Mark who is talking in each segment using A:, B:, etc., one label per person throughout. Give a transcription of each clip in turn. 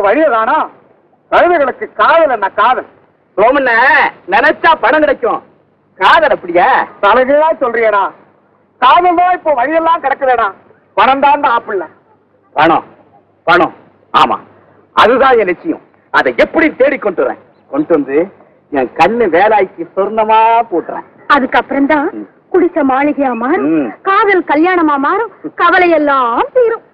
A: வழியதானா? கழுதைகளுக்கு காதல் என்ன காதல்? ரோமன்ன நினைச்சா பணம் கிடைக்கும், காதல் அப்படியா? தலைகீழா சொல்றியடா. காதல் தான் இப்போ வழியெல்லாம் கிடக்குதடா. பணம் தான் ஆப்பிள்ள. பணம் பணம், ஆமா, அதுதான் என் நிச்சயம். அதை எப்படி தேடி கொண்டு வரேன்? கொண்டு வந்து என் கண்ணு வேலாய்க்கு சொர்ணமா போட்டுறேன்.
B: அதுக்கப்புறம் தான் குடிச்ச மாளிகையா மாறும், காதல் கல்யாணமா மாறும், கவலை எல்லாம் தீரும்.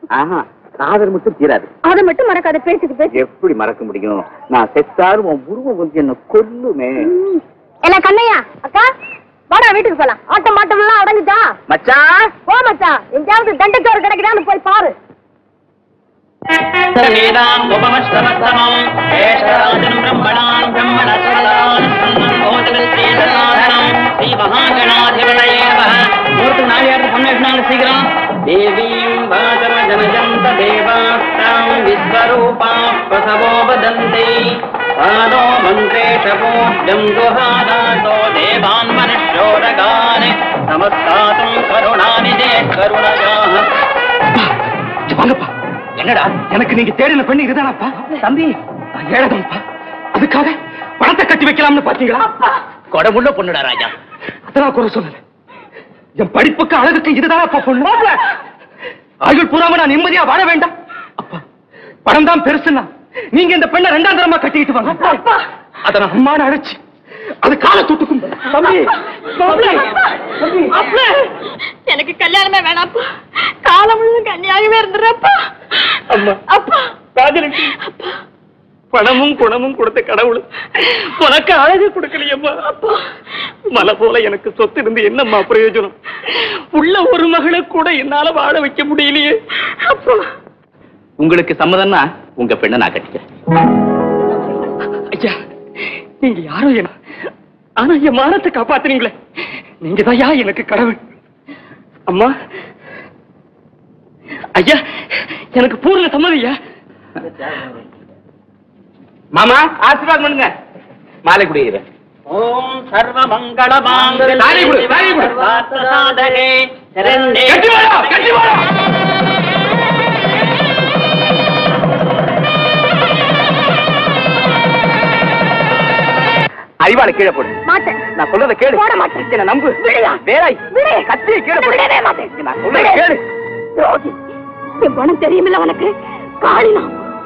A: காதல் மட்டும் தீராது.
B: அதை மட்டும் மறக்காத, பேச்சுக்கு பேச்சு.
A: எப்படி மறக்க முடியும்? நான் செத்தாலும் உன் உருவம் வந்து என்ன கொல்லுமே.
B: என்ன கண்ணையா அக்கா, வாடா வீட்டுக்கு போலாம். ஆட்டம் மாட்டம் எல்லாம் அடங்குதா?
A: மச்சான்
B: போ மச்சான், எங்கேயாவது தண்டைச்சோறு கிடைக்குதான்னு போய் பாரு.
A: சீக்கிரம் தேவீம் வாசம ஜனஜந்த தேவாஸ்தாம் விஸ்வரூபா பிரசவோ வதந்தி பாதோ மந்திரேஷ பூஜ்யம் துஹாதாதோ தேவான் மனுஷ்யோரகானே நமஸ்காரம் கருணாநிதே கருணகாஹ. வாங்கப்பா. என்னடா, எனக்கு நீங்க தேடின பெண்ணு இதுதானப்பா? தம்பி ஏழதம்பா, அதுக்காக பணத்தை கட்டி வைக்கலாம்னு பாத்தீங்களா? கொடமுள்ள பொண்ணுடா ராஜா. அதெல்லாம் குறை சொல்லல. என் படிப்புக்கு அழகுக்கு இதுதான் அப்பா பொண்ணு. ஆயுள் பூராம நான் நிம்மதியா வாழ வேண்டாம் அப்பா. பணம் தான் பெருசுன்னா நீங்க இந்த பெண்ணை ரெண்டாம் தரமா கட்டிக்கிட்டு வாங்க. அத நான் அம்மானு அழைச்சு அது கால தூட்டுக்கும்.
B: எனக்கு கல்யாணமே வேணாப்பா, காலம் முழுவதும் கன்னியாகவே இருந்துறப்பா. அப்பா
A: பணமும் குணமும் கொடுத்த கடவுள் உனக்கு அழகு கொடுக்கலையம்மா. மலை போல எனக்கு சொத்து இருந்து என்னம்மா பிரயோஜனம்? உள்ள ஒரு மகளை கூட என்னால வாழ வைக்க முடியலையே. உங்களுக்கு சம்மதம்னா உங்க பெண்ணை நான் கட்டிக்கிறேன். ஐயா, நீங்க யாரும் என்ன, ஆனா என் மானத்தை காப்பாத்துறீங்களே, நீங்க தான் எனக்கு கடவுள். அம்மா ஐயா, எனக்கு பூர்ண சம்மதியா? மாமா ஆசீர்வாதம் பண்ணுங்க. மாலை குடிக்கிறேன். ஓம் சர்வ மங்கள மாங்கல்யே சர்வார்த்தசாதகே சரண்யே. அறிவாளை கீழே போடு. மாட்டேன். நான் சொல்றத கேளு. போட மாட்டேன். என்ன நம்பு. வேலை கத்தியை கீழே போடவே மாட்டேன். நான் சொல்றத கேளு.
B: என் பணம் தெரியுமில்ல உனக்கு? காளினா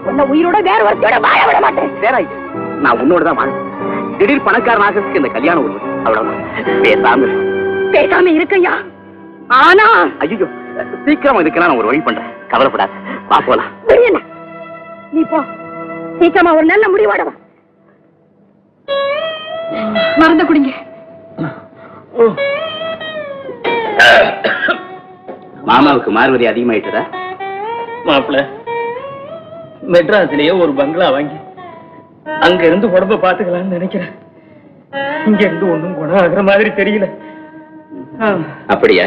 B: உன்னை உயிரோட வேற ஒருத்தோட வாழ விட மாட்டேன்.
A: வேறாய், நான் உன்னோடதான் வாழ. திடீர் பணக்காரனாக இந்த கல்யாணம் ஒரு அவ்வளவுதான்.
B: பேசாம இருக்கையா? ஆனா
A: ஐயோ, சீக்கிரம் இதுக்கெல்லாம் நான் ஒரு வழி பண்றேன். கவலைப்படாத, வா போலாம்.
B: நீ போ, சீக்கிரமா ஒரு நல்ல முடிவாடவா. மறந்து குடிங்க.
A: மாமாவுக்கு மார்வதி அதிகமாயிட்டதா? மாப்பிள்ள மெட்ராஸ்லயே ஒரு பங்களா வாங்கி அங்க இருந்து உடம்ப பாத்துக்கலாம்னு நினைக்கிறேன். இங்க இருந்து ஒண்ணும் குணம் ஆகுற மாதிரி தெரியல. அப்படியா?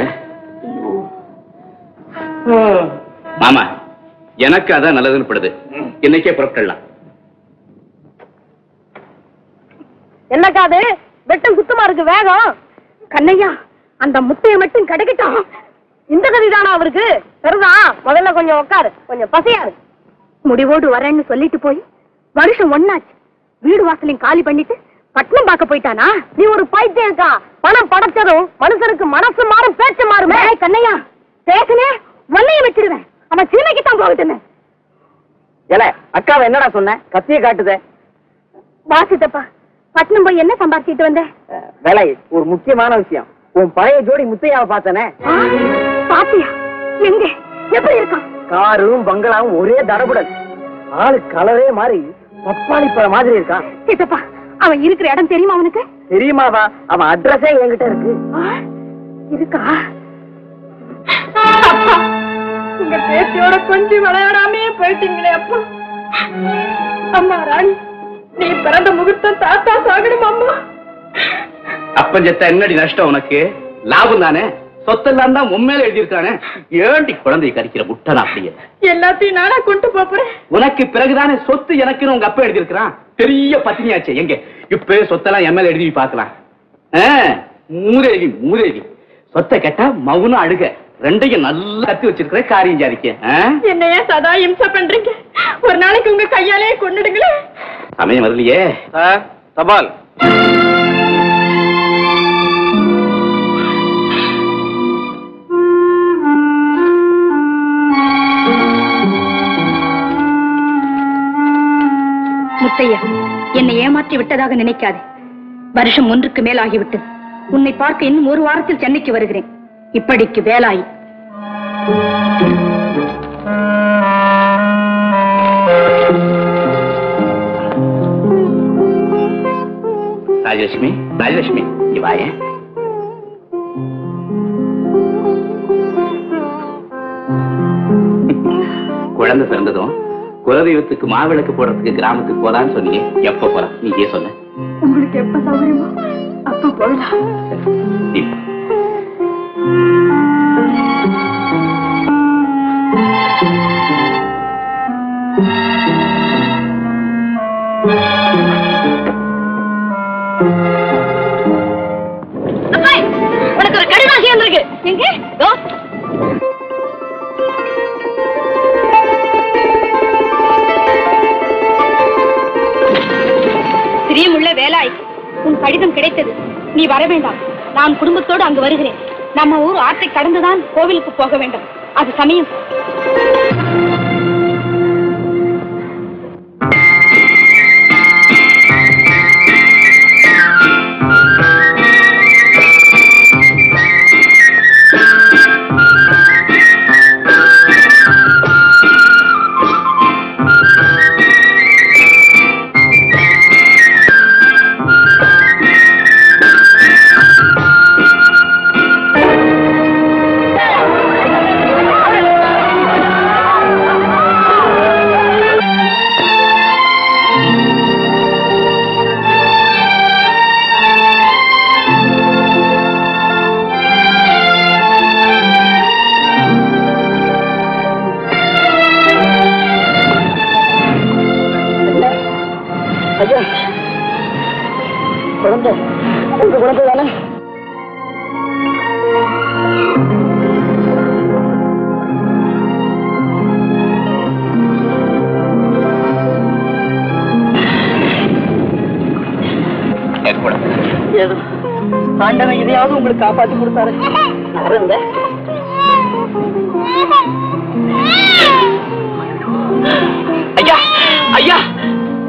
A: மாமா, எனக்கு அதான் நல்லதுன்னு படுது. இன்னைக்கே புறப்படலாம்.
B: என்னக்கா அது வெட்டம் குத்தமா இருக்கு வேகம்? கண்ணையா, அந்த முட்டையை மட்டும் கிடைக்கட்டும். இந்த கதிதானா அவருக்கு? சரிதான், முதல்ல கொஞ்சம் உட்காரு, கொஞ்சம் பசியாரு. முடிவோடு வரேன்னு சொல்லிட்டு போய் வருஷம் ஒண்ணாச்சு. வீடு வாசலையும் காலி பண்ணிட்டு பட்டணம் பார்க்க போயிட்டானா? நீ ஒரு பைத்தியக்கா. பணம் படைச்சதும் மனுஷனுக்கு மனசு மாறும், பேச்சு மாறுமே. கண்ணையா, பேசுனே ஒன்னைய வச்சிருவேன். அவன் சீமைக்கு தான் போகட்டுமே.
A: ஏல, அக்காவை என்னடா சொன்ன? கத்தியை காட்டுதே.
B: வாசித்தப்பா, பட்டணம் போய் என்ன சம்பாதிச்சிட்டு வந்த?
A: வேலை, ஒரு முக்கியமான விஷயம். உன் பழைய ஜோடி முத்தையாவை பார்த்தனே.
B: பாத்தியா? எங்க, எப்படி இருக்கான்?
A: காரும் பங்களாவும் ஒரே தடபுடன். ஆளு கலரே மாறி பப்பாளி பழ மாதிரி இருக்கான்.
B: சித்தப்பா, அவன் இருக்கிற இடம் தெரியுமா அவனுக்கு?
A: தெரியுமாவா? அவன் அட்ரஸே என்கிட்ட இருக்கு.
B: இருக்கா? அப்பா, உங்க பேத்தியோட கொஞ்சம் விளையாடாமே போயிட்டீங்களே அப்பா. அம்மா ராணி, நீ பிறந்த முகூர்த்தம் தாத்தா சாகணும் அம்மா.
A: அப்பஞ்சத்த என்னடி நஷ்டம் உனக்கு? லாபம் தானே. சொத்தெல்லாம் தான் உண்மையில எழுதியிருக்கானே. ஏண்டி குழந்தையை கறிக்கிற முட்டனா? அப்படியே
B: எல்லாத்தையும் நானா கொண்டு போறேன்.
A: உனக்கு பிறகுதானே சொத்து எனக்குன்னு உங்க அப்பா எழுதியிருக்கிறான். பெரிய பத்தினியாச்சே. எங்க இப்ப சொத்தெல்லாம் எம்எல்ஏ எழுதி பார்க்கலாம். மூதேவி மூதேவி. சொத்தை கேட்டா மவுனும் அழுக,
C: ரெண்டையும் நல்லா கத்தி வச்சிருக்கிற காரியம் ஜாதிக்க.
B: என்னைய சதா இம்சை பண்றீங்க? ஒரு நாளைக்கு உங்க கையாலே கொன்னுடுங்களே.
C: சமயம் வரலையே. தபால்.
B: முத்தையா, என்னை ஏமாற்றி விட்டதாக நினைக்காதே. வருஷம் 1க்கு மேல் ஆகிவிட்டது. உன்னை பார்க்க இன்னும் 1 வாரத்தில் சென்னைக்கு வருகிறேன். இப்படிக்கு வேலாயி.
C: ராஜலட்சுமி, ராஜலட்சுமி, இங்க வாயே. குழந்தை பிறந்ததும் குலதெய்வத்துக்கு மாவிளக்கு போடுறதுக்கு கிராமத்துக்கு போலான்னு சொன்னீங்க. எப்ப போற? நீ ஏன் சொன்ன?
B: உங்களுக்கு எப்ப சௌகரியமோ அப்ப போகலாம். உனக்கு ஒரு கடிதம் சேர்ந்திருக்கு. எங்க? பிரியமுள்ள வேலாய், உன் கடிதம் கிடைத்தது. நீ வர வேண்டாம். நான் குடும்பத்தோடு அங்கு வருகிறேன். நம்ம ஊர் ஆற்றை கடந்துதான் கோவிலுக்கு போக வேண்டும். அது சமயம். ஆண்டவன் இதையாவது உங்களுக்கு காப்பாற்றி கொடுத்தாரு.
C: ஐயா, ஐயா,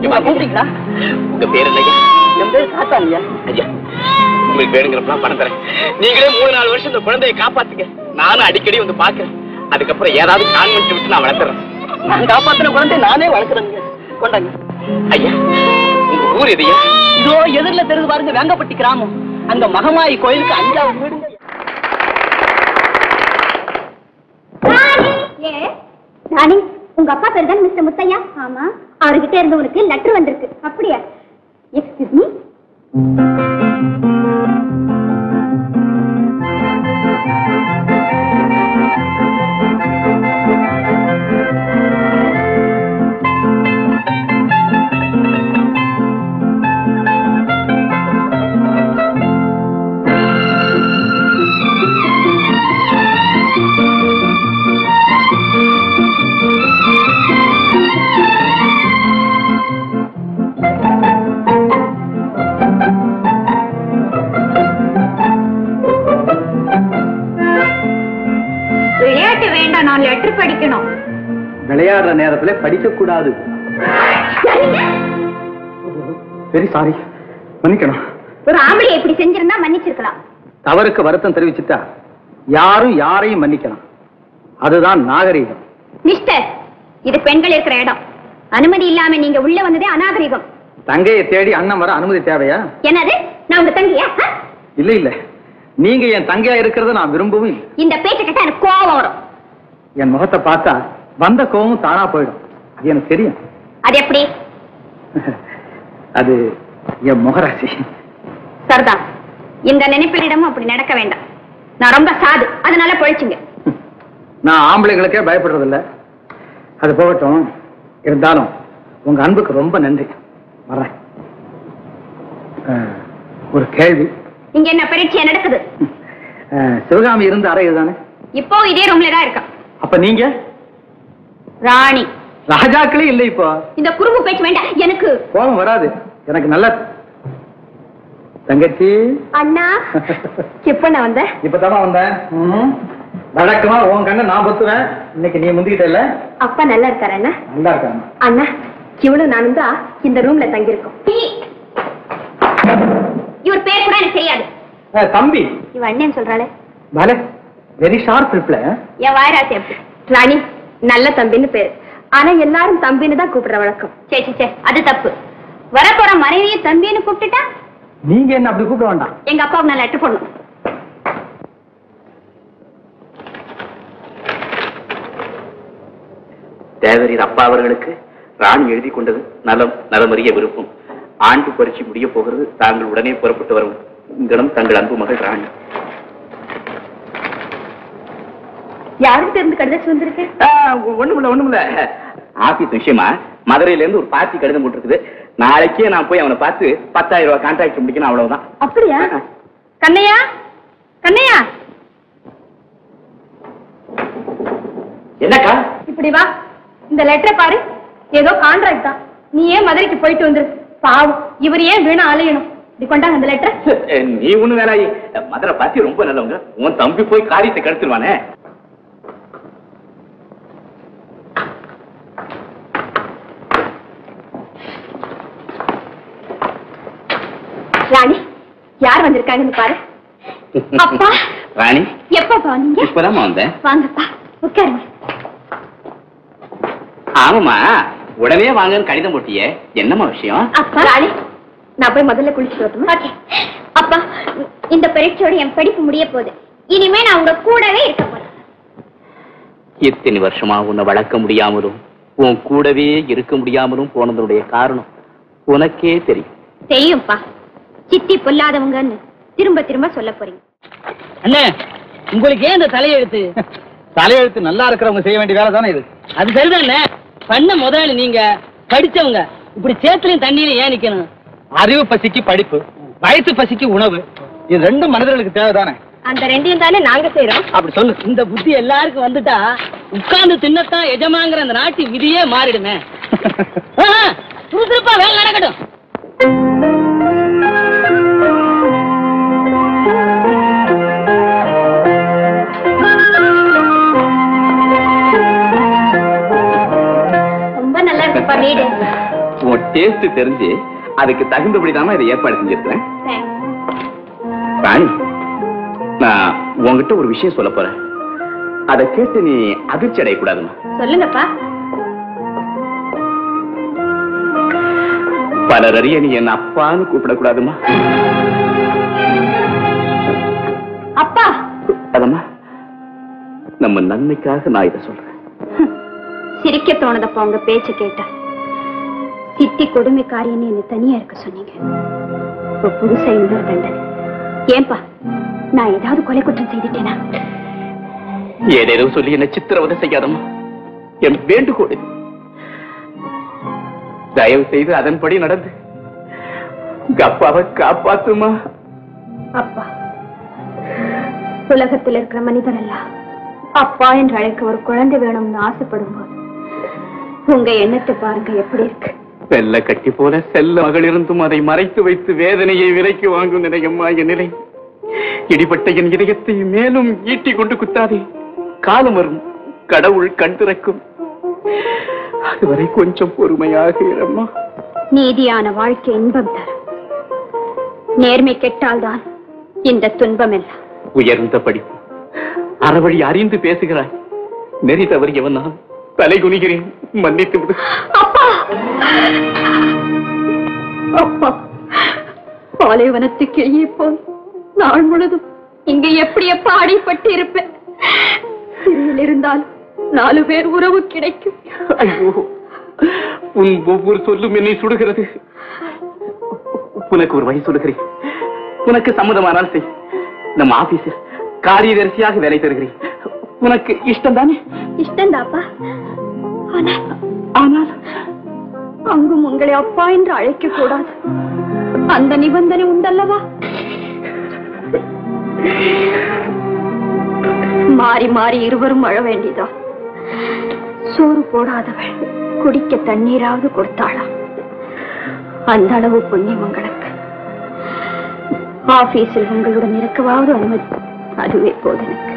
B: கூப்பிட்டீங்களா?
C: உங்க பேர் என்னையா?
B: என் பேர் காத்தாலியா.
C: ஐயா, உங்களுக்கு வேணுங்கிறப்பெல்லாம் பணம் தரேன். நீங்களே 3-4 வருஷம் இந்த குழந்தையை காப்பாத்துங்க. நானும் அடிக்கடி வந்து பாக்குறேன். அதுக்கப்புறம் ஏதாவது கான்வென்ட் விட்டு நான் வளர்த்துறேன்.
B: நான் காப்பாத்தின குழந்தை நானே வளர்க்குறேங்க. கொண்டாங்க.
C: ஐயா, உங்க ஊர் எதையா?
B: இதோ எதிரில தெரிஞ்சு பாருங்க, வேங்கப்பட்டி கிராமம். அங்க மகமாயி கோயிலுக்கு 5வது வீடுங்க.
D: ராணி, உங்க அப்பா பேர் தான் மிஸ்டர் முத்தையா? ஆமா. அவர்கிட்ட இருந்து உனக்கு லெட்டர் வந்திருக்கு. அப்படியா? Excuse me. நான் லெட்டர் படிக்கணும்.
C: விளையாடுற நேரத்துல படிக்க கூடாது. வெரி சாரி, மன்னிக்கணும்.
D: ஒரு ஆம்பளை இப்படி செஞ்சிருந்தா மன்னிச்சிருக்கலாம்.
C: தவறுக்கு வருத்தம் தெரிவிச்சுட்டா யாரும் யாரையும் மன்னிக்கலாம். அதுதான் நாகரீகம்.
D: மிஸ்டர், இது பெண்கள் இருக்கிற இடம். அனுமதி இல்லாம நீங்க உள்ள வந்ததே அநாகரிகம்.
C: தங்கையை தேடி அண்ணன் வர அனுமதி தேவையா?
D: என்னது? நான் உங்க தங்கையா?
C: இல்ல இல்ல, நீங்க என் தங்கையா இருக்கிறத நான் விரும்பவும் இல்லை.
D: இந்த பேச்சை கேட்டா எனக்கு கோபம் வரும்.
C: என் முகத்தை பார்த்தா வந்த கோபம் தானா போயிடும். அது எனக்கு தெரியும்.
D: அது எப்படி?
C: அது என் முகராசி.
D: சரிதான். இந்த நினைப்பிலிடமும் அப்படி நடக்க வேண்டாம். நான் ரொம்ப சாது, அதனால பொழைச்சுங்க.
C: நான் ஆம்பளைங்களுக்கே பயப்படுறதில்ல. அது போகட்டும். இருந்தாலும் உங்க அன்புக்கு ரொம்ப நன்றி. வரேன். ஒரு கேள்வி.
D: இங்க என்ன பரீட்சை நடக்குது?
C: சிவகாமி இருந்து அறை இதுதானே?
D: இப்போ இதே ரூம்ல தான் இருக்கா.
C: அப்ப நீங்க
D: ராணி.
C: ராஜாக்களே இல்ல இப்போ.
D: இந்த குறும்பு பேச்சு வேண்டாம் எனக்கு.
C: கோபம் வராது எனக்கு. நல்ல தங்கச்சி.
D: அண்ணா எப்ப நான் வந்த?
C: இப்பதாமா வந்தேன். வழக்கமா உன் கண்ணை நான் பொத்துவேன். இன்னைக்கு நீ முந்திக்கிட்ட இல்ல.
D: அப்பா நல்லா இருக்காரு அண்ணா?
C: நல்லா இருக்காங்க
D: அண்ணா. இவளும் நானும் தான் இந்த ரூம்ல தங்கி இருக்கோம். இவர் பேர் கூட எனக்கு தெரியாது.
C: தம்பி.
D: இவ அண்ணன் சொல்றாளே.
C: பாலே வெரி ஷார்ப் ரிப்ளை.
D: என் வாயராசி அப்படி. ராணி நல்ல தம்பின்னு பேரு. ஆனா எல்லாரும் தம்பின்னு தான் கூப்பிடுற வழக்கம். சே சே அது தப்பு. வரப்போற மனைவியை தம்பின்னு கூப்பிட்டுட்டா
C: நீங்க என்ன அப்படி கூப்பிட வேண்டாம்.
D: எங்க அப்பாவுக்கு நான் லெட்டர் போடணும்.
C: தேவரீர் அப்பா அவர்களுக்கு ராணி எழுதி கொண்டது நலம் நலமறிய விருப்பம். ஆண்டு பரீட்சை முடிய போகிறது. தாங்கள் உடனே புறப்பட்டு வரும். இங்கனம் தங்கள் அன்பு மகள் ராணி.
D: யாருக்கு தெரிந்து கடிதம் வந்திருக்கு?
C: ஒண்ணுமில்ல ஆபீஸ் விஷயமா மதுரையில இருந்து ஒரு பார்ட்டி கடிதம் போட்டுருக்குது. நாளைக்கே நான் போய் அவனை பார்த்து 10,000 ரூபாய் கான்ட்ராக்ட் முடிக்கணும். அவ்வளவுதான்.
D: அப்படியா? கண்ணையா கண்ணையா
C: என்னக்கா
D: இப்படி வா. இந்த லெட்டரை பாரு. ஏதோ கான்ட்ராக்ட் தான். நீ ஏன் மதுரைக்கு போயிட்டு வந்துரு. பாவம் இவர் ஏன் வீணா அலையணும். இப்படி கொண்டாங்க அந்த லெட்டர்.
C: நீ ஒண்ணு வேணாயி. மதுரை பார்ட்டி ரொம்ப நல்லவங்க. உன் தம்பி போய் காரியத்தை கெடுத்துருவானே.
D: ராணி யார் வந்திருக்காங்கன்னு பாரு. அப்பா.
C: ராணி
D: எப்ப வந்தீங்க?
C: இப்பதான் வந்தேன்.
D: வாங்கப்பா உட்காருங்க.
C: ஆமாமா உடனே வாங்கன்னு கடிதம் போட்டியே. என்னமா விஷயம்?
D: அப்பா ராணி நான் போய் முதல்ல குளிச்சுட்டு வரட்டுமா? அப்பா இந்த பரீட்சையோட என் படிப்பு முடிய போகுது. இனிமே நான் உங்க கூடவே இருக்க போறேன்.
C: இத்தனை வருஷமா உன்னை வளர்க்க முடியாமலும் உன் கூடவே இருக்க முடியாமலும் போனதனுடைய காரணம் உனக்கே தெரியும்.
D: தெரியும்பா. சித்தி பொல்லாதவங்கன்னு திரும்ப திரும்ப சொல்ல போறீங்க.
A: அண்ணே உங்களுக்கு ஏன் இந்த தலையெழுத்து?
C: தலையெழுத்து நல்லா இருக்கிறவங்க செய்ய வேண்டிய வேலை தானே இது.
A: அது சரிதானே. பண்ண முதலாளி நீங்க படிச்சவங்க. இப்படி சேத்துலயும் தண்ணியிலும் ஏன் நிக்கணும்?
C: அறிவு பசிக்கு படிப்பு, வயசு பசிக்கு உணவு. இது ரெண்டும் மனிதர்களுக்கு தேவைதானே.
D: அந்த ரெண்டையும் தானே நாங்க செய்யறோம்.
C: அப்படி சொல்லு.
A: இந்த புத்தி எல்லாருக்கும் வந்துட்டா உட்கார்ந்து தின்னத்தான் எஜமாங்கிற அந்த நாட்டு விதியே மாறிடுமே. சுறுசுறுப்பா வேலை நடக்கட்டும்.
D: ரொம்ப நல்லா இருக்குப்பா வீடு.
C: உன் டேஸ்ட் தெரிஞ்சு அதுக்கு தகுந்தபடிதான் இதை ஏற்பாடு செஞ்சிருக்கேன். ராணி நான் உன்கிட்ட ஒரு விஷயம் சொல்ல போறேன். அதை கேட்டு நீ அதிர்ச்சி அடையக்கூடாதுமா.
D: சொல்லுங்கப்பா.
C: பலர் அறிய நீ என்ன அப்பான்னு கூப்பிடக்கூடாதுமா.
D: அப்பா
C: அதம்மா நம்ம நன்மைக்காக நான் இதை சொல்றேன்.
D: சிரிக்க தோணுதப்பா உங்க பேச்சு கேட்டா. சித்தி கொடுமைக்காரின்னு என்ன தனியா இருக்க சொன்னீங்க. இப்ப புதுசா இன்னொரு தண்டனை. ஏன்பா நான் ஏதாவது கொலை குற்றம் செய்துட்டேனா?
C: ஏதேதோ சொல்லி என்ன சித்திரவதை செய்யாதம்மா. என் வேண்டுகோடு தயவு செய்து அதன்படி நடந்து உங்க அப்பாவை காப்பாத்துமா.
D: அப்பா உலகத்தில் இருக்கிற மனிதர் எல்லாம் அப்பா என்று அழைக்க ஒரு குழந்தை வேணும்னு ஆசைப்படும் போது உங்க எண்ணத்தை பாருங்க எப்படி இருக்கு.
C: வெள்ள கட்டி போல செல்ல மகள் இருந்தும் அதை மறைத்து வைத்து வேதனையை விலைக்கு வாங்கும் நிலையம்மா என் நிலை. இடிபட்ட என் இதயத்தை மேலும் ஈட்டி கொண்டு குத்தாதே. காலம் வரும், கடவுள் கண் திறக்கும். அதுவரை கொஞ்சம் பொறுமையாக இரும்மா.
D: நீதியான வாழ்க்கை இன்பம் தரும். நேர்மை கெட்டால்தான் இந்த துன்பம் எல்லாம்.
C: உயர்ந்த படிப்பு, அறவழி அறிந்து பேசுகிறாய். நெறி தவறியவன் நான் தலை குனிகிறேன், மன்னித்து விடு.
D: அப்பா அப்பா பாலைவனத்து கிளியை போல் நாள் முழுதும் இங்க எப்படி எப்ப அடிபட்டு இருப்பேன். சிறையில் இருந்தால் 4 பேர் உறவு கிடைக்கும்.
C: ஐயோ, உன் ஒவ்வொரு சொல்லும் என்னை சுடுகிறது. உனக்கு ஒரு வழி சொல்லுகிறேன். உனக்கு சம்மதமானால் செய். நம்ம ஆபீஸில் காரியதரிசியாக வேலை தருகிறேன். உனக்கு இஷ்டம் தானே?
D: இஷ்டந்தாப்பா.
C: ஆனால்
D: அங்கும் உங்களை அப்பா என்று அழைக்க கூடாது. அந்த நிபந்தனை உண்டல்லவா? மாறி மாறி இருவரும் அழ வேண்டியதான். சோறு போடாதவள் குடிக்க தண்ணீராவது கொடுத்தாளாம். அந்த அளவு புண்ணியம் உங்களுக்கு. ஆபீஸில் உங்களுடன் இருக்கவாவது அனுமதி, அதுவே போது எனக்கு.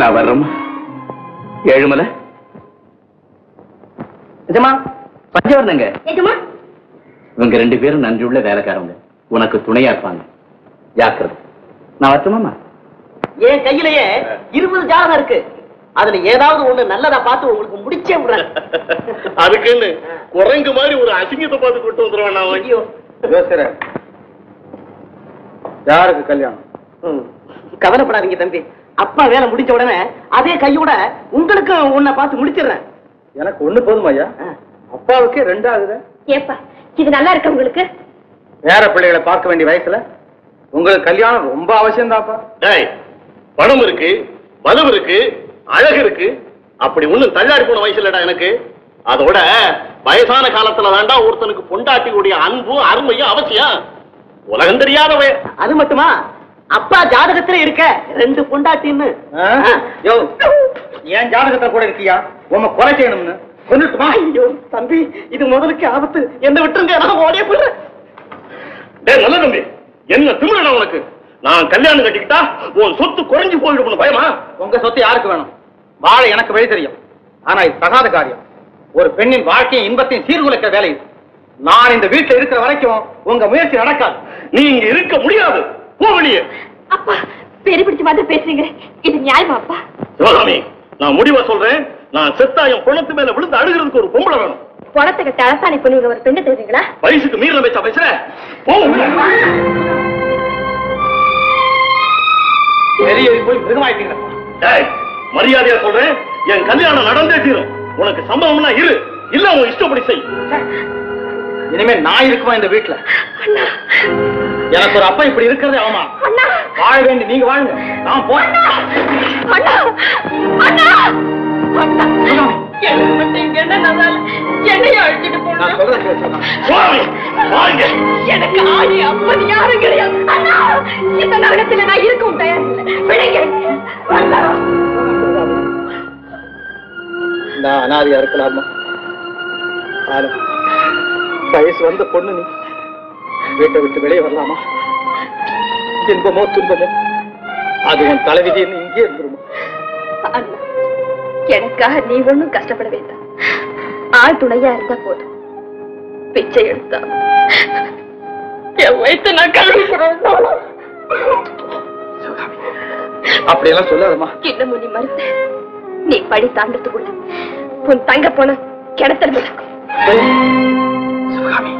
C: நான் வர்றேம்மா. ஏழுமலை நிஜமா பஞ்சவர்ணங்க. இவங்க 2 பேரும் நன்றியுள்ள வேலைக்காரங்க, உனக்கு துணையா இருப்பாங்க. ஜாக்கிரதை. நான் வரட்டுமாமா?
A: என் கையிலேயே 20 ஜாதகம் இருக்கு. அதுல ஏதாவது ஒண்ணு நல்லதா பார்த்து உங்களுக்கு முடிச்சே விடுறேன்.
E: அதுக்குன்னு குரங்கு மாதிரி ஒரு அசிங்கத்தை பார்த்து கொண்டு வந்துருவேன் நான்.
A: ஐயோ,
C: யாருக்கு கல்யாணம்?
A: கவலைப்படாதீங்க தம்பி. அப்பா வேலை முடிச்ச உடனே அதே கையோட உங்களுக்கு உன்னை பார்த்து முடிச்சிடுறேன்.
C: எனக்கு ஒண்ணு போதும் ஐயா. அப்பாவுக்கே 2 ஆகுது.
D: ஏப்பா இது நல்லா இருக்கு உங்களுக்கு?
C: வேற பிள்ளைகளை பார்க்க வேண்டிய வயசுல உங்களுக்கு கல்யாணம் ரொம்ப அவசியம் தான்ப்பா.
E: பணம் இருக்கு, பலம் இருக்கு, அழகு இருக்கு. அப்படி ஒண்ணும் தள்ளாடி போன வயசு இல்லடா எனக்கு. அதோட வயசான காலத்துல தாண்டா ஒருத்தனுக்கு பொண்டாட்டியுடைய அன்பும் அருமையும் அவசியம். உலகம் தெரியாதவே. அது மட்டுமா, அப்பா ஜாதகத்துல இருக்க 2 பொண்டாட்டின்னு.
C: ஏன் ஜாதகத்தை கூட இருக்கியா? உங்க கொலை செய்யணும்னு கொண்டுட்டுமா?
A: ஐயோ தம்பி, இது முதலுக்கு ஆபத்து. என்ன விட்டுருங்க, நான் ஓடியே போயிடுறேன்.
E: நல்ல தம்பி, என்ன திமிரடா உனக்கு? நான் கல்யாணம் கட்டிக்கிட்டா உன் சொத்து குறைஞ்சு போயிடும் பயமா?
C: உங்க சொத்து யாருக்கு வேணும்? வாழ எனக்கு வழி தெரியும். ஆனா இது தகாத காரியம். ஒரு பெண்ணின் வாழ்க்கையும் இன்பத்தையும் சீர்குலைக்கிற வேலை இது. நான் இந்த வீட்டுல இருக்கிற வரைக்கும் உங்க முயற்சி நடக்காது.
E: நீ இங்க இருக்க முடியாது. போ வெளியே.
D: அப்பா பெரிய பிடிச்ச மாதிரி பேசுறீங்க, இது நியாயமா அப்பா?
E: சிவகாமி, நான் முடிவா சொல்றேன். நான் செத்தா என் பொணத்து மேல விழுந்து அழுகிறதுக்கு ஒரு பொம்பளை வேணும்.
D: பணத்துக்கு தலசாணி இப்ப நீங்க ஒரு பெண்ணு தெரியுங்களா?
E: வயசுக்கு மீறின பேச்சா பேசுற?
C: போய் மிருகமாயிட்டீங்க.
E: மரியாதையா சொல்றேன், என் கல்யாணம் நடந்தே தீரும். உனக்கு சம்பவம்னா இரு, இல்ல உன் இஷ்டப்படி செய்.
C: இனிமே நான் இருக்குமா இந்த வீட்டுல? எனக்கு ஒரு அப்பா இப்படி இருக்கிறதே ஆமா. வாழ வேண்டி நீங்க வாழுங்க, நான் போறேன்.
D: என்னைய அழைச்சிட்டு போன எனக்கு ஆடி அப்படி யாரும் கிடையாது. இந்த நரகத்துல நான் இருக்கவும் தயாரில்லை.
C: நான் அனாதையா இருக்கலாமா? வயசு வந்த பொண்ணு நீ வீட்டை விட்டு வெளியே வரலாமா? இன்பமோ துன்பமோ அது உன் தலைவிதின்னு இங்கே இருந்துருமா?
D: எனக்காக நீ ஒண்ணும் கஷ்டப்பட வேண்டாம். ஆள் துணையா இருந்தா போதும். பிச்சை எடுத்தா என் வயிற்று நான் கழுவிக்கிறேன்.
C: அப்படியெல்லாம் சொல்லாதம்மா.
D: இன்னமும் நீ மறுத்த, நீ படி தாண்டத்துக்குள்ள உன் தங்க போன கிணத்துல மிதக்கும்.
C: சிவகாமி,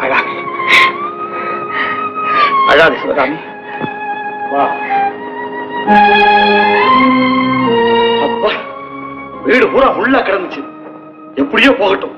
C: அழாது அழாது சிவகாமி. வா.
E: அப்பா, வீடு பூரா உள்ள கிடந்துச்சு. எப்படியோ போகட்டும்.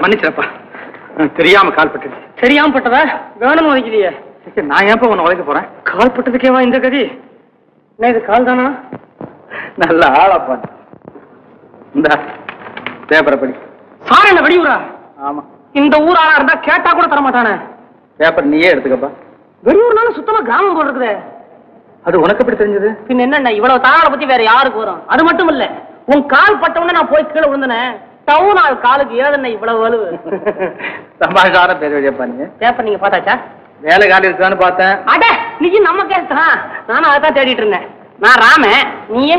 C: மன்னிச்சிடப்பா, தெரியாம கால் பட்டது.
A: தெரியாம பட்டதா? வேணும் உதைக்கலையே.
C: நான் ஏப்ப உன்னை உதைக்க போறேன்?
A: கால் பட்டதுக்கேவா இந்த கதி? என்ன இது கால் தானா?
C: நல்ல ஆளாப்பா. இந்த பேப்பரை படி.
A: சார் என்ன வெடியூரா?
C: ஆமா.
A: இந்த ஊர் ஆளா இருந்தா கேட்டா கூட தர மாட்டானே.
C: பேப்பர் நீயே எடுத்துக்கப்பா.
A: வெடியூர்னாலும் சுத்தமா கிராமம் போல் இருக்குதே.
C: அது உனக்கு எப்படி தெரிஞ்சது?
A: பின் என்ன, இவ்வளவு தாராள பத்தி வேற யாருக்கு வரும்? அது மட்டும் இல்ல, உன் கால் பட்டவுடனே நான் போய் கீழே விழுந்தனே. டவுன் ஆள் காலுக்கு ஏதென்ன இவ்வளவு வலுவு?
C: சமாச்சார பேர் வழியப்பா. நீங்க பேப்பர்
A: நீங்க பார்த்தாச்சா?
C: வேலை காலி இருக்கான்னு பார்த்தேன்.
A: அட, நீ நம்ம கேட்டான். நானும் அதான் தேடிட்டு இருந்தேன். நான் ராம, நீயே?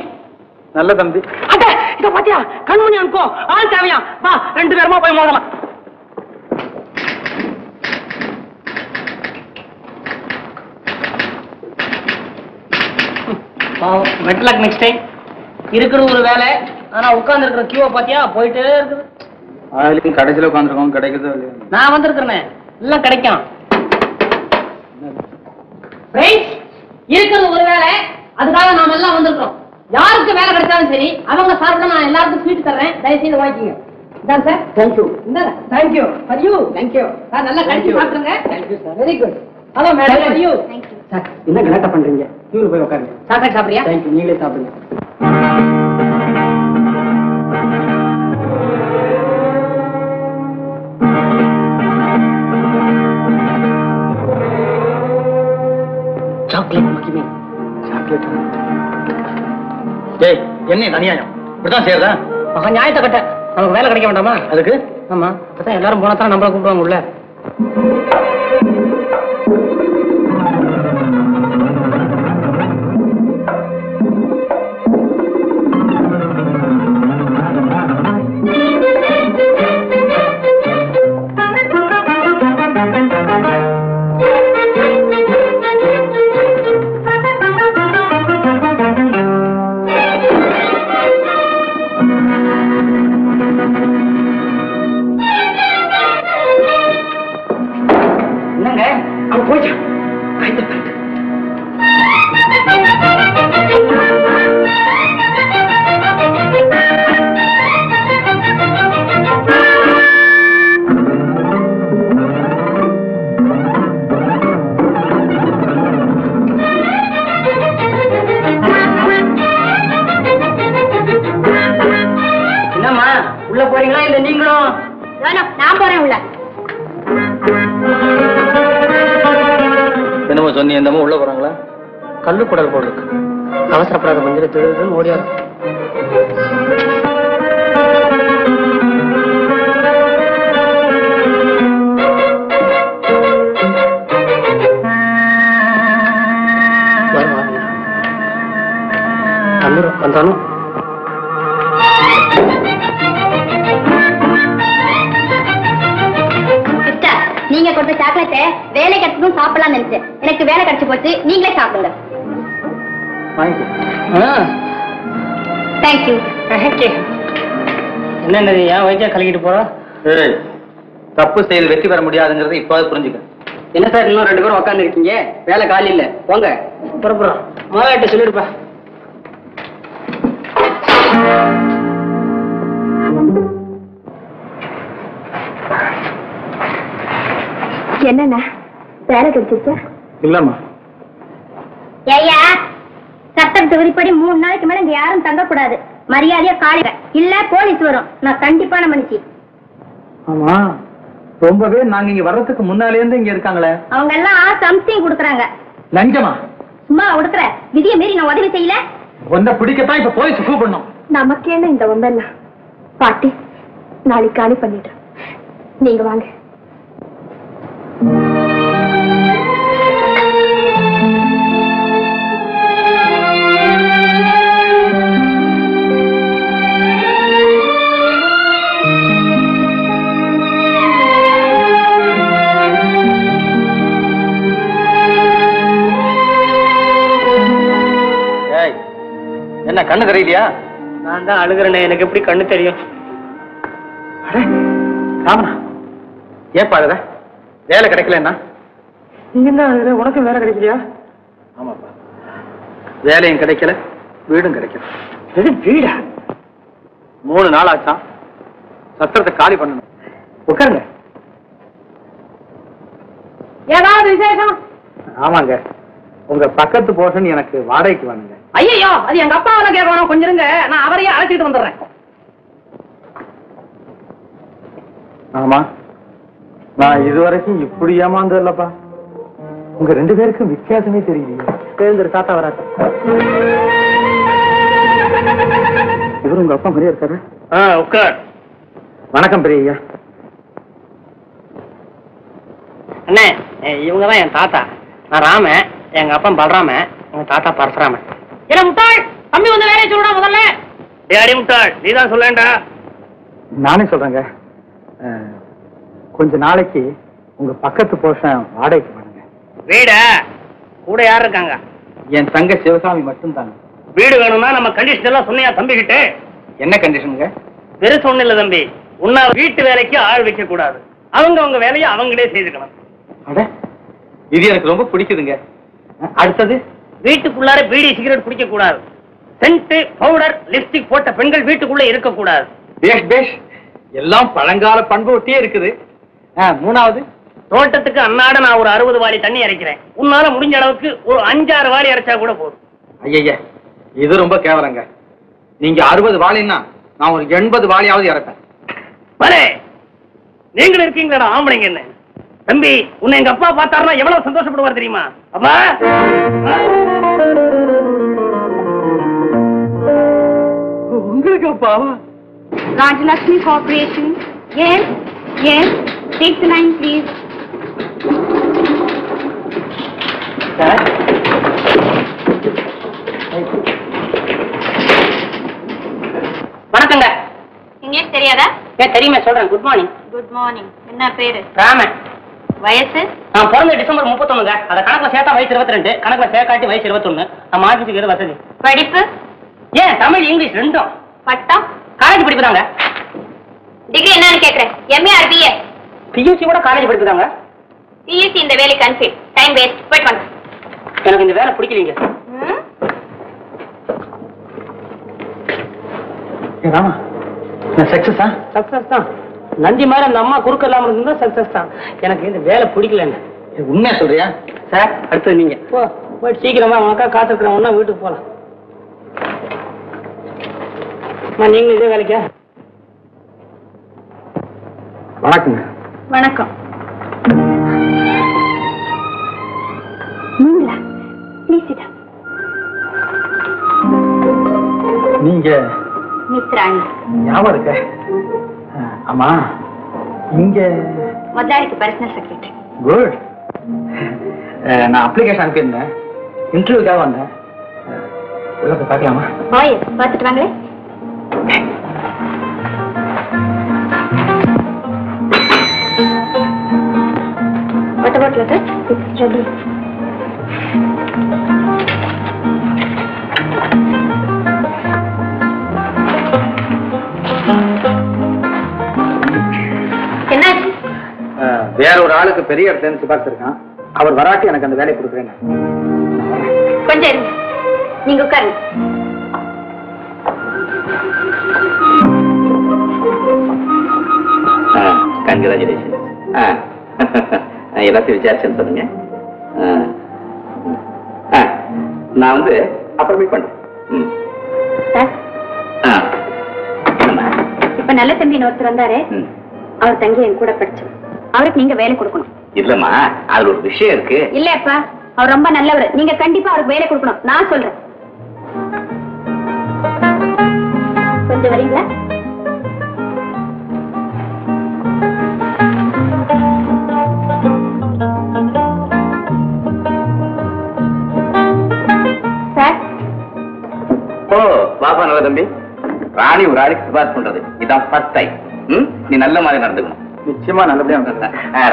C: நல்ல தம்பி.
A: அட, இத பாத்தியா? கண்மணி அனுக்கோ ஆள் தேவையா? வா, 2 பேருமா போய் மோதலாம். மெட்லாக் நெக்ஸ்ட் டைம் இருக்கிற ஒரு வேலை, ஆனா உட்கார்ந்து இருக்கிற கியூவை பாத்தியா போயிட்டே இருக்குது.
C: அதுலயும் கடைசியில உட்காந்துருக்கோம், கிடைக்குதோ இல்லையா?
A: நான் வந்திருக்கிறேன், எல்லாம் கிடைக்கும். இருக்கிறது ஒரு வேலை, அதுக்காக நாம எல்லாம் வந்திருக்கிறோம். யாருக்கு வேலை கிடைச்சாலும் சரி, அவங்க சார்பில் நான் எல்லாருக்கும் ஸ்வீட் தர்றேன், தயவுசெய்து வாங்கிக்கோங்க. இதான் சார். தேங்க்யூ. இந்த thank you for you. Thank you sir. நல்லா கடிச்சு சாப்பிடுங்க. Thank you sir. Very good. Hello madam, for you. Thank you sir. என்ன கலாட்டா பண்றீங்க? கியூல போய் உட்காருங்க. சாப்பிட்டு சாப்பிடுறியா? தேங்க்யூ. நீங்களே சாப்பிடுங்க. சாக்லேட் முக்கியமே. சாக்லேட்.
C: ஏய், என்ன அநியாயம்? இப்படிதான் செய்யறதா?
A: மகா நியாயத்தை கட்ட. நமக்கு வேலை கிடைக்க வேண்டாமா?
C: அதுக்கு
A: ஆமா, அப்பதான் எல்லாரும் போனா தான் நம்மள கூப்பிடுவாங்க உள்ள. உள்ள போறீங்களா இல்ல நீங்களும்?
D: நான் போறேன் உள்ள.
C: என்னமோ சொன்னி, என்னமோ உள்ள போறாங்களா?
A: கல்லு குடல் போடு. அவசரப்படாத, கொஞ்சம் திருடுன்னு ஓடியாரு. வந்தாலும்
D: நீங்க கொடுத்த சாக்லேட்டை வேலை கிடைச்சதும் சாப்பிடலாம் நினைச்சேன். எனக்கு வேலை கிடைச்சு போச்சு, நீங்களே சாப்பிடுங்க. தேங்க்யூ.
A: என்ன ஏன் வயிற்ற கலக்கிட்டு போறோம்?
C: தப்பு செய்து வெற்றி பெற முடியாதுங்கிறத இப்போது புரிஞ்சுக்க.
A: என்ன சார் இன்னும் 2 பேரும் உட்கார்ந்து இருக்கீங்க? வேலை காலி இல்ல, போங்க. புறப்புறோம். முதலாட்ட சொல்லிடுப்பா.
D: என்னண்ணா வேலை கிடைச்சிருச்சா?
C: இல்லம்மா.
D: ஐயா, சட்டத்து விதிப்படி 3 நாளைக்கு மேல இங்க யாரும் தங்கக்கூடாது. மரியாதையா காலையில இல்ல போலீஸ் வரும். நான் கண்டிப்பான மனுஷி.
C: ஆமா, ரொம்பவே நாங்க இங்க வர்றதுக்கு முன்னாலே இருந்து இங்க இருக்காங்களே.
D: அவங்க எல்லாம் சம்திங் கொடுக்குறாங்க.
C: லஞ்சமா?
D: சும்மா கொடுக்குற விதியை மீறி நான் உதவி செய்யல.
C: ஒன்ன பிடிக்கத்தான் இப்ப போலீஸ் கூப்பிடணும்.
D: நமக்கு என்ன இந்த ஒன்றெல்லாம்? பாட்டி, நாளைக்கு காலி பண்ணிடுறேன். நீங்க வாங்க.
C: என்ன கண்ணு தெரியலையா?
A: நான் தான் அழுகிறேனே, எனக்கு எப்படி கண்ணு தெரியும்?
C: ராமனா, ஏப்பா அழுத? வேலை கிடைக்கலன்னா?
A: நீங்க என்ன உனக்கு வேலை கிடைக்கலையா?
C: ஆமாப்பா, வேலையும் கிடைக்கல, வீடும் கிடைக்கல.
A: வீடா?
C: 3 நாள் ஆச்சான். சத்திரத்தை காலி பண்ணணும். உட்காருங்க.
A: ஏதாவது விசேஷம்?
C: ஆமாங்க, உங்க பக்கத்து போர்ஷன் எனக்கு வாடகைக்கு வேணுங்க.
A: ஐயோ, அது எங்க அப்பாவெல்லாம் கேட்கணும். கொஞ்சம் இருங்க, நான் அவரையே அழைச்சிட்டு வந்துடுறேன்.
C: ஆமா, நான் இதுவரைக்கும் இப்படி ஏமாந்தது இல்லப்பா. உங்க 2 பேருக்கும் வித்தியாசமே தெரியலையே.
A: தேர்ந்தெடு, தாத்தா வராது.
C: இவரு உங்க அப்பா மாதிரியா இருக்காரு?
A: உட்கார்.
C: வணக்கம் பெரியய்யா.
A: அண்ணே, இவங்கதான் என் தாத்தா. நான் ராம, எங்க அப்பா பலராம, எங்க தாத்தா பரசுராம. என்ன முட்டாள், தம்பி வந்து வேலையை சொல்லுடா முதல்ல. யாரி முட்டாள், நீதான் சொல்லேன்டா.
C: நானே சொல்றேங்க. கொஞ்ச நாளைக்கு உங்க பக்கத்து போர்ஷன் வாடகைக்கு வேணுங்க.
A: வீட கூட யார் இருக்காங்க?
C: என் தங்க சிவசாமி மட்டும் தாங்க.
A: வீடு வேணும்னா நம்ம கண்டிஷன் எல்லாம் சொன்னியா தம்பிக்கிட்டே?
C: என்ன கண்டிஷனுங்க?
A: பெருசு ஒண்ணு இல்ல தம்பி, உன்னால வீட்டு வேலைக்கு ஆள் வைக்க கூடாது, அவங்க வேலையை அவங்களே செய்துக்கணும்.
C: அட, இது எனக்கு ரொம்ப பிடிக்குதுங்க. அடுத்தது,
A: வீட்டுக்குள்ளார பீடி சிகரெட் குடிக்க கூடாது, சென்ட் பவுடர் லிப்ஸ்டிக் போட்ட பெண்கள் வீட்டுக்குள்ள இருக்க கூடாது.
C: பேஷ் பேஷ், எல்லாம் பழங்கால பண்பு ஒட்டியே இருக்குது. மூணாவது,
A: தோட்டத்துக்கு அன்னாட நான் ஒரு 60 வாளி தண்ணி இறைக்கிறேன், உன்னால முடிஞ்ச அளவுக்கு ஒரு 5-6 வாளி இறைச்சா கூட போதும்.
C: ஐயா, இது ரொம்ப கேவலங்க. நீங்க 60 வாளின்னா நான் ஒரு 80 வாளியாவது இறப்பேன்.
A: பலே, நீங்களும் இருக்கீங்களா ஆம்பளைங்க? என்ன தம்பி, உன்னை எங்க அப்பா பார்த்தாருன்னா எவ்வளவு சந்தோஷப்படுவார் தெரியுமா? அப்பா,
C: உங்களுக்கு அப்பாவா?
D: Rajalakshmi Corporation. Yes, yes. Take the line, please.
A: வணக்கங்க.
D: இங்கிலீஷ் தெரியாதா?
A: தெரியுமே, சொல்றேன். Good morning.
D: Good morning. என்ன பேரு?
A: ராமன்.
D: வயசு?
A: நான் பிறந்த டிசம்பர் 31ங்க. அத கணக்குல சேர்த்தா வயசு 22, கணக்குல சேர்க்காட்டி வயசு 21. நம்ம ஆபீஸுக்கு வசதி.
D: படிப்பு?
A: ஏன் தமிழ் இங்கிலீஷ் ரெண்டும்?
D: பட்டம்?
A: காலேஜ் படிப்புதாங்க.
D: டிகிரி என்னன்னு கேக்குறேன். MA or BA?
A: பியூசி கூட காலேஜ் படிப்புதாங்க.
D: பிஎஸ்சி இந்த வேலை கன்ஃபிட். Time waste. போயிட்டு வாங்க.
A: எனக்கு இந்த வேலை பிடிக்கலீங்க.
C: ராமா, சக்சஸ் தான்.
A: சக்சஸ் தான். நந்தி மாதிரி அந்த அம்மா குறுக்க இல்லாம இருந்தா சக்சஸ் தான். எனக்கு இந்த வேலை பிடிக்கலன்னு.
C: உண்மையா சொல்றியா?
A: சார், அடுத்தது நீங்க போயிட்டு சீக்கிரமா உனக்கா காத்துக்கிறவன்னா வீட்டுக்கு போலாம். நீங்களும் இதே வேலைக்கா?
C: வணக்கங்க.
D: வணக்கம். நீங்களா? Please sit.
C: நீங்க
D: மிஸ் ராணி.
C: ஞாபகம் இருக்க? ஆமா, இங்க
D: முதலாளிக்கு பர்சனல் செக்ரட்டரி.
C: குட். நான் அப்ளிகேஷன் அனுப்பியிருந்தேன், இன்டர்வியூக்காக வந்தேன். உள்ள போய் பார்க்கலாமா?
D: எஸ், பார்த்துட்டு வாங்களே. What about letter? It's ready. என்னாச்சு?
C: வேற ஒரு ஆளுக்கு பெரிய இடத்துல சிபாரிசு இருக்கான். அவர் வராட்டி எனக்கு அந்த வேலையை கொடுக்குறேங்க.
D: கொஞ்சம் இருங்க, நீங்க உட்காருங்க.
E: கங்க்ராச்சுலேஷன். எல்லாத்தையும் விசாரிச்சேன்னு சொல்லுங்க. நான் அப்புறம் மீட் பண்றேன்.
D: இப்ப நல்ல தம்பி ஒருத்தர் வந்தாரு, அவர் தங்கி என் கூட படிச்சோம். அவருக்கு நீங்க வேலை கொடுக்கணும்.
E: இல்லம்மா, அதுல ஒரு விஷயம் இருக்கு.
D: இல்லப்பா, அவர் ரொம்ப நல்லவர், நீங்க கண்டிப்பா அவருக்கு வேலை கொடுக்கணும். நான் சொல்றேன். கொஞ்சம் வரீங்களா? சார்.
E: ஓ, பாப்பா நல்ல தம்பி. ராணி ஒரு ஆளுக்கு சிபாரிசு பண்றது இதான் ஃபர்ஸ்ட் டைம். நீ நல்ல மாதிரி நடந்துக்கணும்.
C: நிச்சயமா நல்லபடியா.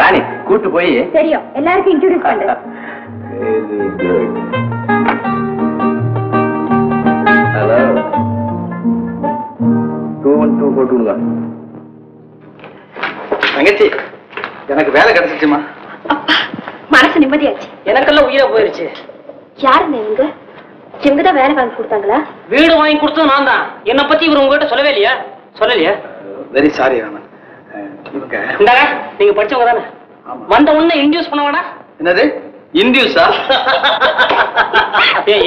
E: ராணி கூட்டு போய்
D: தெரியும், எல்லாருக்கும் இன்ட்ரோடியூஸ் பண்றேன்.
E: ஹலோ, 212 போட்டுங்க.
C: தங்கச்சி, எனக்கு வேலை கிடைச்சிச்சுமா.
D: அப்பா, மனசு நிம்மதியாச்சு.
A: எனக்கெல்லாம் உயிரை போயிருச்சு.
D: யாருங்க இவங்க? இவங்கதான் வேலை வாங்கி கொடுத்தாங்களா?
A: வீடு வாங்கி கொடுத்தது நான் தான். என்னை பத்தி இவர் உங்ககிட்ட சொல்லவே இல்லையா? சொல்லலையா?
C: Very sorry Raman. இவங்க
A: இந்தாங்க, நீங்க படிச்சவங்க தானே? வந்த உடனே இன்டியூஸ் பண்ண வேணா?
C: என்னது இந்தியூஸா?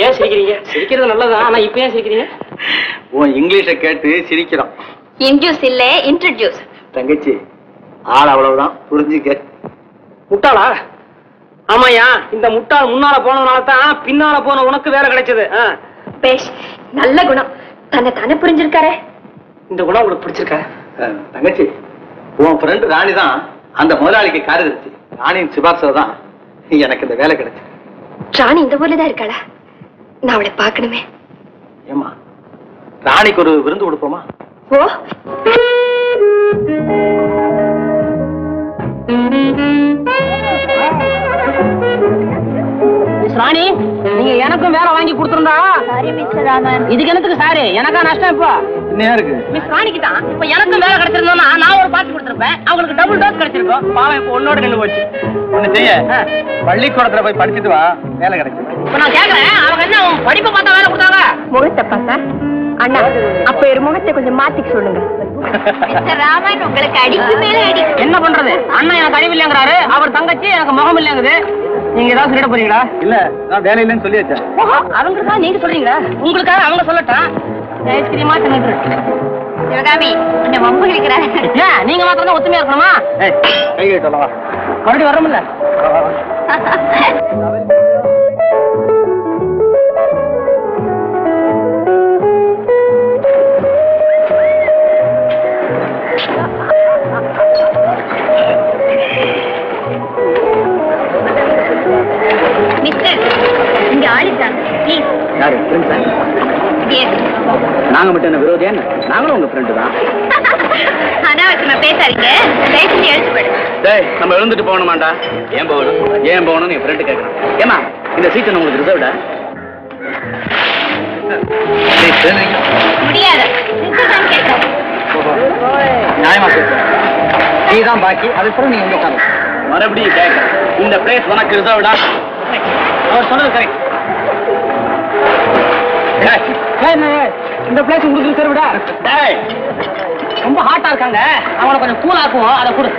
A: ஏன் சிரிக்கிறீங்க? சிரிக்கிறது நல்லதான், ஆனா இப்ப ஏன் சிரிக்கிறீங்க?
C: உன் இங்கிலீஷை கேட்டு சிரிக்கிறோம்.
D: இன்ட்ரடியூஸ் இல்ல, இன்ட்ரடியூஸ்.
C: தங்கச்சி, ஆள் அவ்வளவுதான், புரிஞ்சுக்க.
A: முட்டாளா? ஆமாயா, இந்த முட்டாள் முன்னால போனதுனால தான் பின்னால போன உனக்கு வேலை கிடைச்சது.
D: பேஷ், நல்ல குணம். தன்னை தானே புரிஞ்சிருக்காரு.
A: இந்த குணம் உங்களுக்கு பிடிச்சிருக்கா?
C: தங்கச்சி, உன் ஃப்ரெண்டு ராணி தான் அந்த முதலாளிக்கு கார் இருந்துச்சு. ராணியின் சிபாரிசு தான் எனக்கு இந்த வேலை கிடைச்சு.
D: ராணி இந்த ஊர்ல தான் இருக்காளா? நான் அவளை பார்க்கணுமே.
C: ஏமா, ராணிக்கு ஒரு விருந்து கொடுப்போமா?
D: ஓ,
A: ராணி, நீங்க
B: எனக்கும் வேலை வாங்கி கொடுத்துருந்தா.
D: Sorry mister Raman.
B: இதுக்கு என்னத்துக்கு சாரி? எனக்கா நஷ்டம் இப்போ?
C: என்ன இருக்கு?
B: மிஸ் ராணிக்குதான். இப்ப எனக்கும் வேலை கிடைச்சிருந்தோம்னா நான் ஒரு பாத்து கொடுத்துருப்பேன், அவங்களுக்கு டபுள் டோஸ் கிடைச்சிருக்கும். பாவம் இப்ப ஒன்னோட நின்று போச்சு.
C: ஒண்ணு செய்ய, பள்ளிக்கூடத்துல போய் படிச்சுட்டு வா, வேலை கிடைக்கும்.
B: இப்ப நான் கேக்குறேன், அவங்க என்ன படிப்பை பார்த்தா வேலை கொடுத்தாங்க?
D: முகத்தை பார்த்தா அண்ணா, அப்ப ஒரு முகத்தை கொஞ்சம் மாத்திக்க சொல்லுங்க. மிஸ்டர் ராமன், உங்களுக்கு அடிக்கு மேல அடி.
B: என்ன பண்றது? அண்ணன் எனக்கு அறிவில்லைங்கிறாரு, அவர் தங்கச்சி எனக்கு முகம் இல்லைங்குது. நீங்க ஏதாவது சொல்லிட போறீங்களா?
C: இல்ல, நான் வேலை இல்லைன்னு சொல்லி வச்சேன்.
B: அவங்களுக்கா நீங்க சொல்றீங்களா? உங்களுக்காக அவங்க சொல்லட்டும். ஐஸ்கிரீமா தின்னு
D: சிவகாமி, இந்த வம்பு இருக்கிறாரு.
B: நீங்க மாத்திரம் தான் ஒத்துமையா இருக்கணுமா?
C: கை சொல்லவா?
B: மறுபடியும் வரணும்ல?
D: மிஸ்டர், இங்க ஆளிட்டாங்க. ப்ளீஸ்.
C: யாரு? நாங்க மட்டும் என்ன விரோதியா? நாங்களும் உங்க ஃப்ரெண்டு தான்.
D: அனாவசியமா பேசாதீங்க, பேசி எழுந்து போயிடு.
C: டேய், நம்ம எழுந்துட்டு போகணுமாண்டா? ஏன் போகணும்? ஏன் போகணும்னு என் ஃப்ரெண்டு கேட்கறான். ஏமா, இந்த சீட்டை உங்களுக்கு ரிசர்வ்டா?
D: முடியாது. மிஸ்டர் கேட்கிறேன்.
C: நியாயமா பேசுறேன். நீ தான் பாக்கி, அதுக்கப்புறம் நீ எங்க உட்காந்து மறுபடியும் கேட்க. இந்த பிளேஸ் உனக்கு ரிசர்வ்டா? அவர் சொன்னது கரெக்ட்.
B: இந்த பிளேஸ் உங்களுக்கு ரிசர்வ்டா? ரொம்ப ஹாட்டா இருக்காங்க, அவனை கொஞ்சம் கூல் ஆக்குவோம். அதை கொடு.